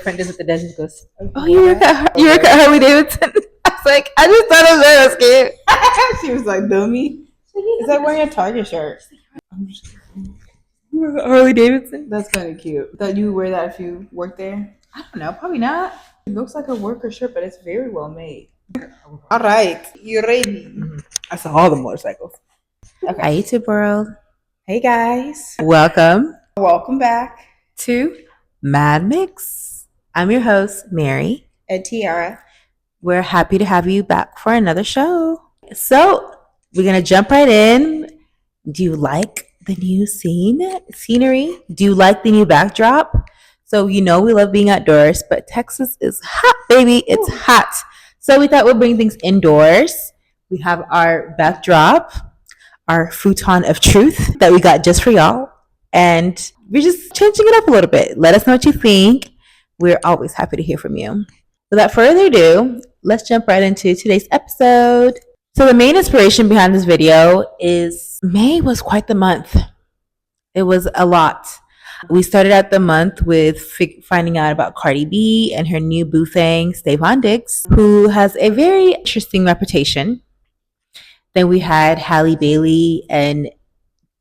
Friend is at the desk and goes, "Oh, you work at Harley Davidson." I was like, I just thought it was cute. She was like, "Dummy, is that wearing a Target shirt?" Harley Davidson. That's kind of cute. That you would wear that if you worked there? I don't know, probably not. It looks like a worker shirt, but it's very well made. All right, you ready? Mm-hmm. I saw all the motorcycles. Okay. Hi, YouTube world. Hey guys, Welcome back to Mad Mix. I'm your host, Mary and Tiara. We're happy to have you back for another show. So we're gonna jump right in. Do you like the new scenery? Do you like the new backdrop? So we love being outdoors, but Texas is hot, baby. It's hot. So we thought we'd bring things indoors. We have our backdrop, our futon of truth that we got just for y'all. And we're just changing it up a little bit. Let us know what you think. We're always happy to hear from you. Without further ado, let's jump right into today's episode. So the main inspiration behind this video is May was quite the month. It was a lot. We started out the month with finding out about Cardi B and her new boo thing, Stefon, who has a very interesting reputation. Then we had Halle Bailey and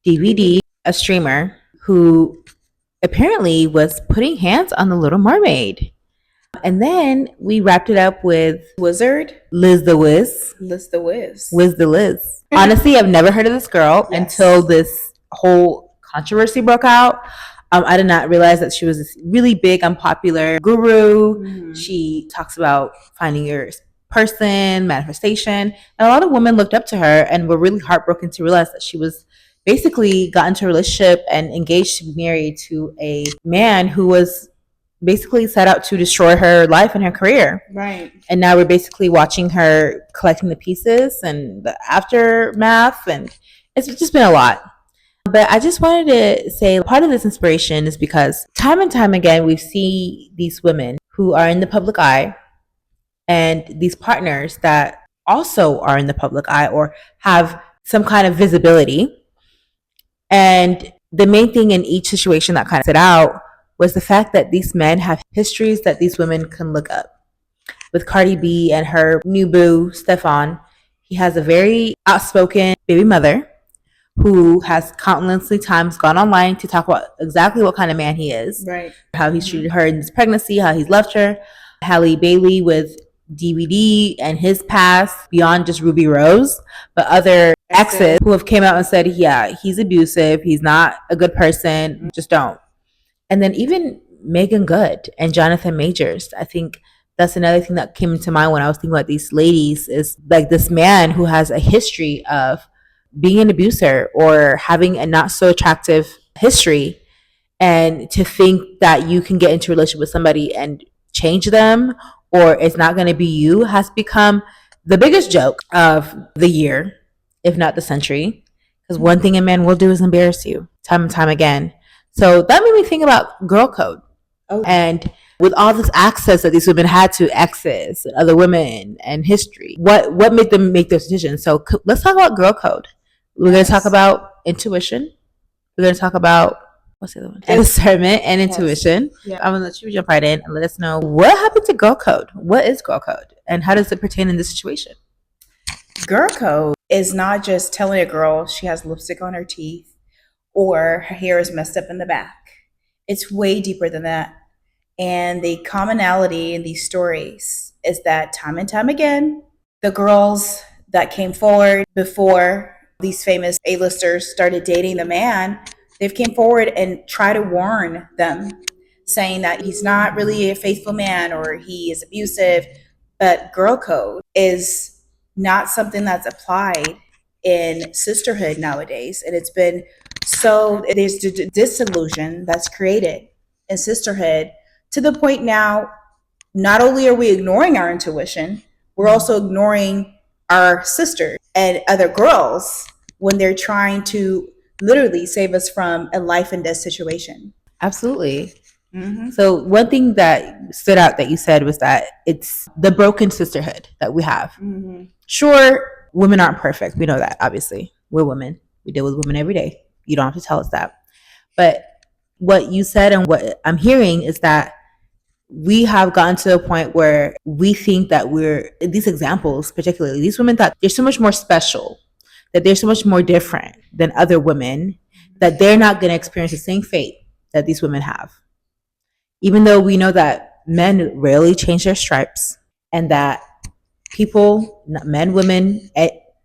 DDG, a streamer who apparently was putting hands on the Little Mermaid. And then we wrapped it up with Wizard Liz the Wiz. Honestly, I've never heard of this girl until this whole controversy broke out. I did not realize that she was this really big, unpopular guru. Mm-hmm. She talks about finding your person, manifestation. And a lot of women looked up to her and were really heartbroken to realize that she was basically got into a relationship and engaged to be married to a man who was basically set out to destroy her life and her career. Right. And now we're basically watching her collecting the pieces and the aftermath, and it's just been a lot. But I just wanted to say part of this inspiration is because time and time again, we see these women who are in the public eye and these partners that also are in the public eye or have some kind of visibility. And the main thing in each situation that kind of stood out was the fact that these men have histories that these women can look up. With Cardi B and her new boo, Stefon, he has a very outspoken baby mother who has countlessly times gone online to talk about exactly what kind of man he is. Right. How he's treated her in this pregnancy, how he's left her. Halle Bailey with DVD and his past beyond just Ruby Rose, but other exes who have came out and said, yeah, he's abusive, he's not a good person, just don't. And then even Megan Good and Jonathan Majors. I think that's another thing that came into mind when I was thinking about these ladies is like this man who has a history of being an abuser or having a not so attractive history, and to think that you can get into a relationship with somebody and change them or it's not going to be you has become the biggest joke of the year, if not the century. Because one thing a man will do is embarrass you time and time again. So that made me think about girl code. Oh. And with all this access that these women had to exes and other women and history, what made them make those decisions? So let's talk about girl code. We're going to talk about intuition. We're going to talk about, what's the other one? Discernment and intuition. Yeah. I'm going to let you jump right in and let us know what happened to girl code. What is girl code? And how does it pertain in this situation? Girl code is not just telling a girl she has lipstick on her teeth or her hair is messed up in the back. It's way deeper than that. And the commonality in these stories is that time and time again, the girls that came forward before these famous A-listers started dating the man, they've came forward and try to warn them, saying that he's not really a faithful man or he is abusive. But girl code is not something that's applied in sisterhood nowadays. And it's been there's disillusion that's created in sisterhood to the point now, not only are we ignoring our intuition, we're also ignoring our sisters and other girls when they're trying to literally save us from a life and death situation. Absolutely. Mm-hmm. So one thing that stood out that you said was that it's the broken sisterhood that we have. Mm-hmm. Sure, women aren't perfect. We know that, obviously. We're women. We deal with women every day. You don't have to tell us that. But what you said and what I'm hearing is that We have gotten to a point where we think that these examples, particularly these women, thought they're so much more special, that they're so much more different than other women, that they're not going to experience the same fate that these women have. Even though we know that men rarely change their stripes, and that people, men, women,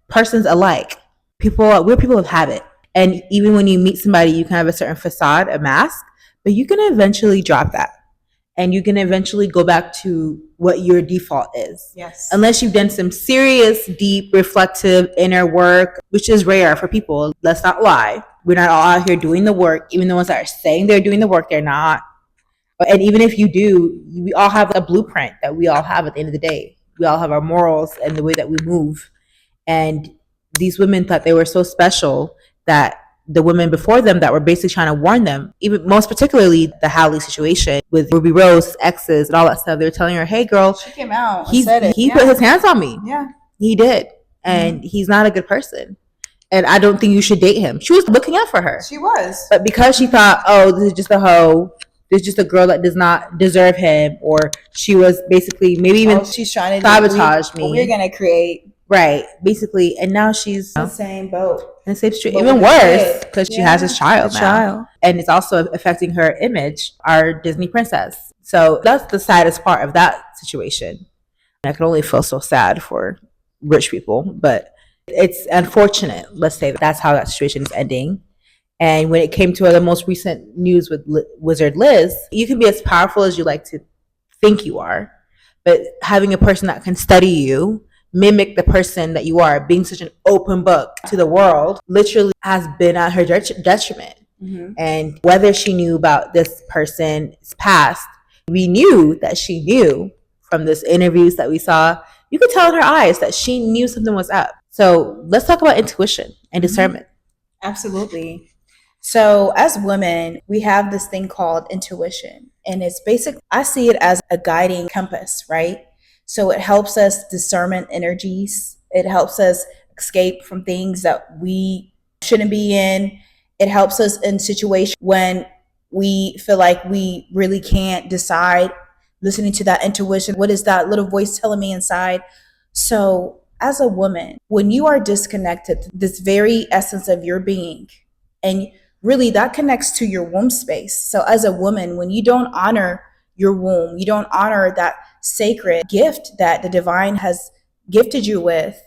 persons alike, we're people of habit. And even when you meet somebody, you can have a certain facade, a mask, but you can eventually drop that. And you can eventually go back to what your default is. Yes. Unless you've done some serious, deep, reflective inner work, which is rare for people. Let's not lie. We're not all out here doing the work. Even the ones that are saying they're doing the work, they're not. And even if you do, we all have a blueprint that we all have at the end of the day. We all have our morals and the way that we move. And these women thought they were so special that the women before them that were basically trying to warn them, even most particularly the Halle situation with Ruby Rose, exes, and all that stuff, they were telling her, hey, girl, she came out and said it. He put his hands on me. Yeah. He did. And he's not a good person. And I don't think you should date him. She was looking out for her. She was. But because she thought, oh, this is just a hoe, this is just a girl that does not deserve him, or she was basically maybe even she's trying to sabotage me. We're going to create. Right, basically. And now she's in the same boat. In the same street. Even worse, because she has this child now. And it's also affecting her image, our Disney princess. So that's the saddest part of that situation. And I can only feel so sad for rich people, but it's unfortunate, let's say, that's how that situation is ending. And when it came to the most recent news with Wizard Liz, you can be as powerful as you like to think you are, but having a person that can study you, mimic the person that you are, being such an open book to the world, literally has been at her detriment. Mm-hmm. And whether she knew about this person's past, we knew that she knew from this interviews that we saw. You could tell in her eyes that she knew something was up. So let's talk about intuition and discernment. Absolutely. So as women, we have this thing called intuition. And it's basically, I see it as a guiding compass, right? So it helps us discern energies. It helps us escape from things that we shouldn't be in. It helps us in situations when we feel like we really can't decide, listening to that intuition. What is that little voice telling me inside? So as a woman, when you are disconnected, this very essence of your being, and really that connects to your womb space. So as a woman, when you don't honor your womb, you don't honor that sacred gift that the divine has gifted you with,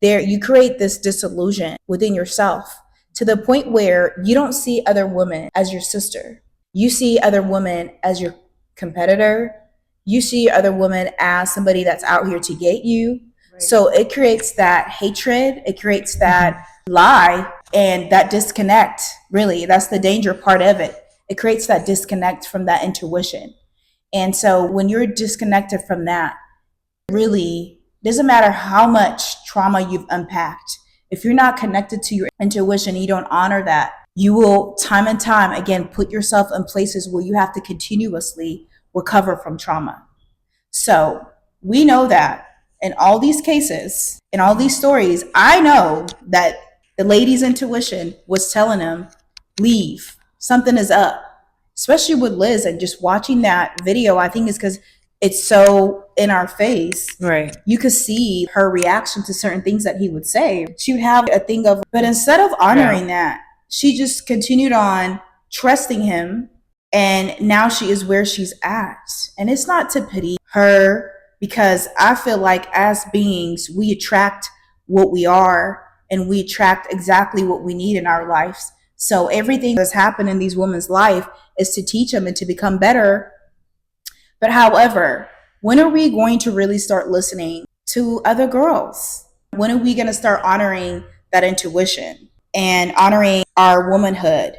there you create this disillusion within yourself to the point where you don't see other women as your sister. You see other women as your competitor. You see other women as somebody that's out here to get you. Right. So it creates that hatred. It creates that lie and that disconnect. Really, that's the danger part of it. It creates that disconnect from that intuition. And so when you're disconnected from that, really doesn't matter how much trauma you've unpacked. If you're not connected to your intuition, you don't honor that, you will time and time again put yourself in places where you have to continuously recover from trauma. So we know that in all these cases, in all these stories, I know that the lady's intuition was telling them, leave, something is up. Especially with Liz, and just watching that video, I think is because it's so in our face. Right. You could see her reaction to certain things that he would say. She would have a thing of, but instead of honoring that, she just continued on trusting him. And now she is where she's at. And it's not to pity her, because I feel like as beings, we attract what we are, and we attract exactly what we need in our lives. So everything that's happened in these women's life is to teach them and to become better. But however, when are we going to really start listening to other girls? When are we going to start honoring that intuition and honoring our womanhood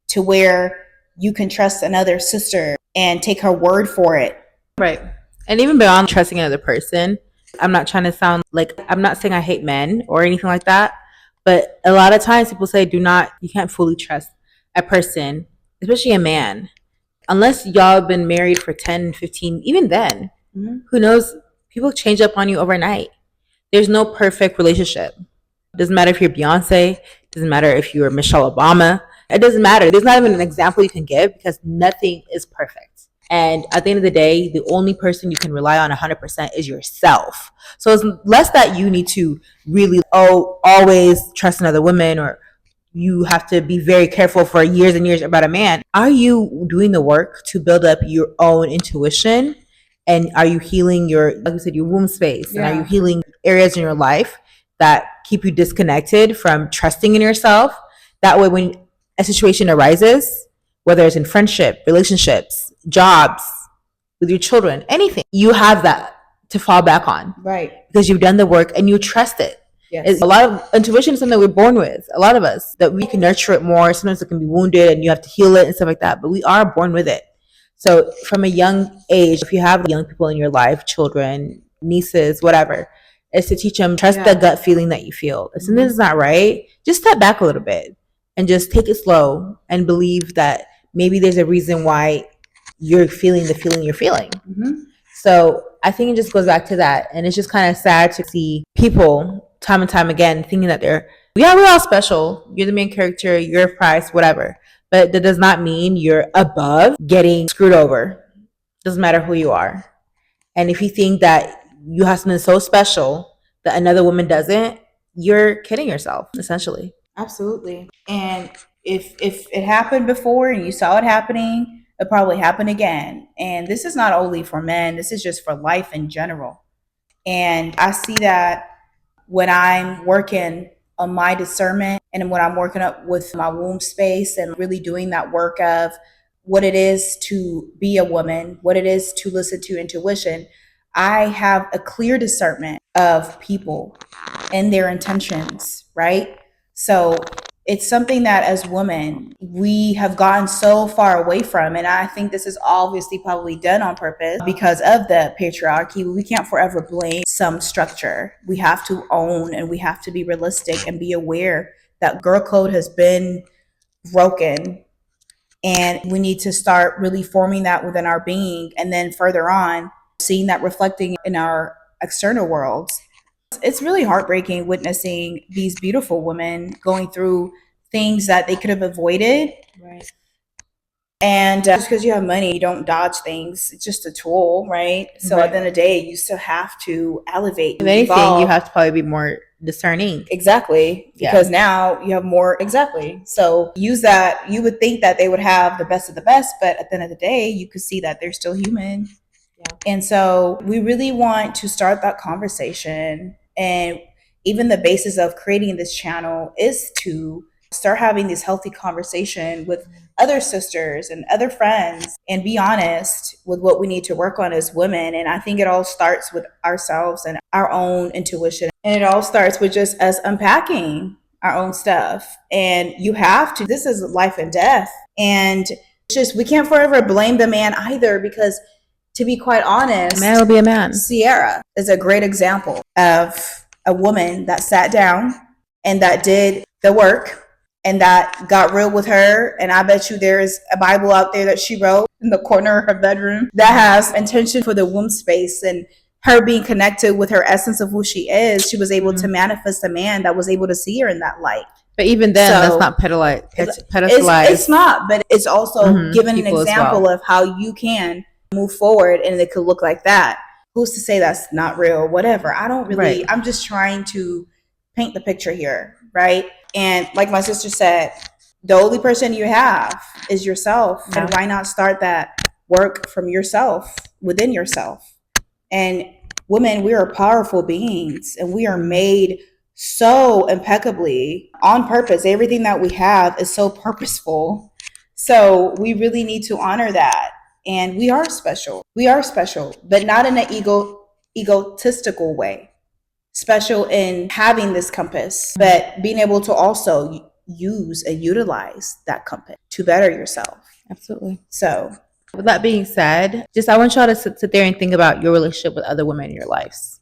to where you can trust another sister and take her word for it? Right. And even beyond trusting another person, I'm not trying to sound like, I'm not saying I hate men or anything like that. But a lot of times people say you can't fully trust a person, especially a man, unless y'all have been married for 10, 15, even then, who knows, people change up on you overnight. There's no perfect relationship. It doesn't matter if you're Beyonce, it doesn't matter if you're Michelle Obama, it doesn't matter. There's not even an example you can give because nothing is perfect. And at the end of the day, the only person you can rely on 100% is yourself. So it's less that you need to really, always trust another woman, or you have to be very careful for years and years about a man. Are you doing the work to build up your own intuition? And are you healing your, like you said, your womb space? And are you healing areas in your life that keep you disconnected from trusting in yourself? That way, when a situation arises, whether it's in friendship, relationships, jobs, with your children, anything, you have that to fall back on. Right. Because you've done the work and you trust it. Yes. A lot of intuition is something we're born with. A lot of us, that we can nurture it more. Sometimes it can be wounded and you have to heal it and stuff like that. But we are born with it. So from a young age, if you have young people in your life, children, nieces, whatever, is to teach them, trust the gut feeling that you feel. If something's not right, just step back a little bit and just take it slow and believe that maybe there's a reason why you're feeling the feeling you're feeling. So I think it just goes back to that. And it's just kind of sad to see people time and time again thinking that we're all special. You're the main character, you're a prize, whatever. But that does not mean you're above getting screwed over. Doesn't matter who you are. And if you think that you have something so special that another woman doesn't, you're kidding yourself, essentially. Absolutely. And if it happened before and you saw it happening, it probably happen again. And this is not only for men, this is just for life in general. And I see that when I'm working on my discernment and when I'm working up with my womb space and really doing that work of what it is to be a woman, what it is to listen to intuition, I have a clear discernment of people and their intentions, right? So it's something that as women, we have gotten so far away from. And I think this is obviously probably done on purpose because of the patriarchy. We can't forever blame some structure. We have to own and we have to be realistic and be aware that girl code has been broken. And we need to start really forming that within our being. And then further on, seeing that reflecting in our external worlds. It's really heartbreaking witnessing these beautiful women going through things that they could have avoided. Right. And just because you have money, you don't dodge things. It's just a tool, right? So at the end of the day, you still have to elevate. If anything, you have to probably be more discerning. Exactly. Because now you have more. Exactly. So use that. You would think that they would have the best of the best, but at the end of the day, you could see that they're still human. And so we really want to start that conversation. And even the basis of creating this channel is to start having this healthy conversation with other sisters and other friends and be honest with what we need to work on as women. And I think it all starts with ourselves and our own intuition. And it all starts with just us unpacking our own stuff. And you have to, this is life and death. And it's just, we can't forever blame the man either, because to be quite honest, a man will be a man. Sierra is a great example of a woman that sat down and that did the work and that got real with her. And I bet you there's a Bible out there that she wrote in the corner of her bedroom that has intention for the womb space, and her being connected with her essence of who she is. She was able to manifest a man that was able to see her in that light. But even then, that's not pedestalized. It's not, but it's also giving an example of how you can move forward and it could look like that. Who's to say that's not real? Whatever. I don't really, I'm just trying to paint the picture here, right? And like my sister said, the only person you have is yourself. And why not start that work from yourself, within yourself? And women, we are powerful beings and we are made so impeccably on purpose. Everything that we have is so purposeful. So we really need to honor that. And we are special. We are special, but not in an egotistical way. Special in having this compass, but being able to also use and utilize that compass to better yourself. Absolutely. So with that being said, I want y'all to sit there and think about your relationship with other women in your lives.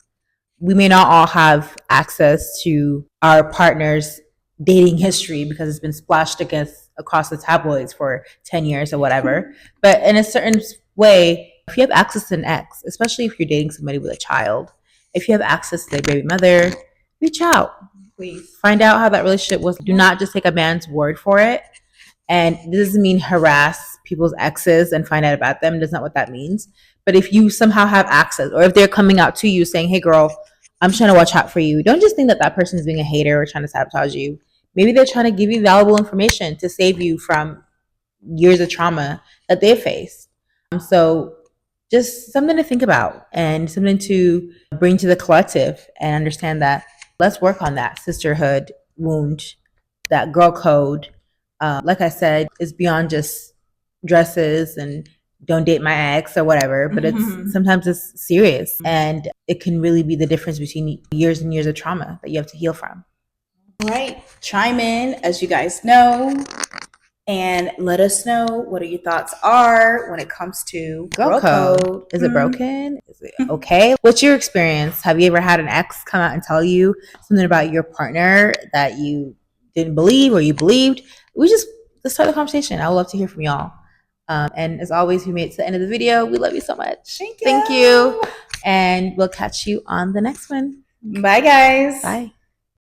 We may not all have access to our partner's dating history because it's been splashed across the tabloids for 10 years or whatever. But in a certain way, if you have access to an ex, especially if you're dating somebody with a child, if you have access to their baby mother, reach out. Please. Find out how that relationship was. Do not just take a man's word for it. And this doesn't mean harass people's exes and find out about them. That's not what that means. But if you somehow have access, or if they're coming out to you saying, hey girl, I'm trying to watch out for you, don't just think that that person is being a hater or trying to sabotage you. Maybe they're trying to give you valuable information to save you from years of trauma that they faced. So just something to think about and something to bring to the collective and understand that let's work on that sisterhood wound, that girl code. Like I said, is beyond just dresses and don't date my ex or whatever, but it's sometimes it's serious, and it can really be the difference between years and years of trauma that you have to heal from. All right, chime in as you guys know, and let us know what your thoughts are when it comes to Girl code. Is it broken? Is it okay? What's your experience? Have you ever had an ex come out and tell you something about your partner that you didn't believe or you believed? Let's start the conversation. I would love to hear from y'all. And as always, we made it to the end of the video. We love you so much. Thank you. And we'll catch you on the next one. Bye, guys. Bye.